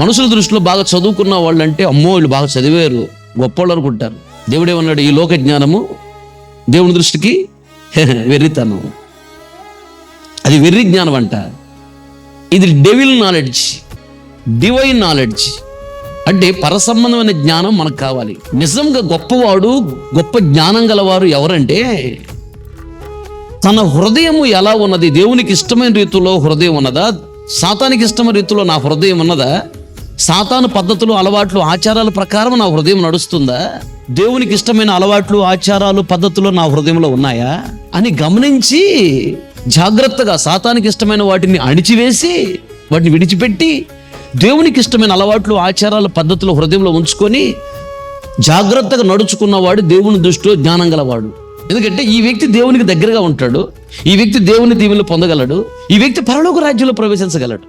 మనుషుల దృష్టిలో బాగా చదువుకున్న వాళ్ళు అంటే అమ్మో వీళ్ళు బాగా చదివారు, గొప్పవాళ్ళు అనుకుంటారు. దేవుడేమన్నాడు, ఈ లోక జ్ఞానము దేవుని దృష్టికి వెర్రితనం. అది వెర్రి జ్ఞానం అంట. ఇది డెవిల్ నాలెడ్జ్, డివైన్ నాలెడ్జ్. అంటే పరసంబంధమైన జ్ఞానం మనకు కావాలి. నిజంగా గొప్పవాడు, గొప్ప జ్ఞానం గలవారు ఎవరంటే తన హృదయము ఎలా ఉన్నది, దేవునికి ఇష్టమైన రీతిలో హృదయం ఉన్నదా, సాతానికి ఇష్టమైన రీతిలో నా హృదయం ఉన్నదా, సాతాను పద్ధతులు, అలవాట్లు, ఆచారాల ప్రకారం నా హృదయం నడుస్తుందా, దేవునికి ఇష్టమైన అలవాట్లు, ఆచారాలు, పద్ధతులు నా హృదయంలో ఉన్నాయా అని గమనించి జాగ్రత్తగా సాతానికి ఇష్టమైన వాటిని అణిచివేసి వాటిని విడిచిపెట్టి దేవునికి ఇష్టమైన అలవాట్లు, ఆచారాలు, పద్ధతులు హృదయంలో ఉంచుకొని జాగ్రత్తగా నడుచుకున్నవాడు దేవుని దృష్టిలో జ్ఞానం గలవాడు. ఎందుకంటే ఈ వ్యక్తి దేవునికి దగ్గరగా ఉంటాడు, ఈ వ్యక్తి దేవుని దీవెనలు పొందగలడు, ఈ వ్యక్తి పరలోక రాజ్యంలో ప్రవేశించగలడు.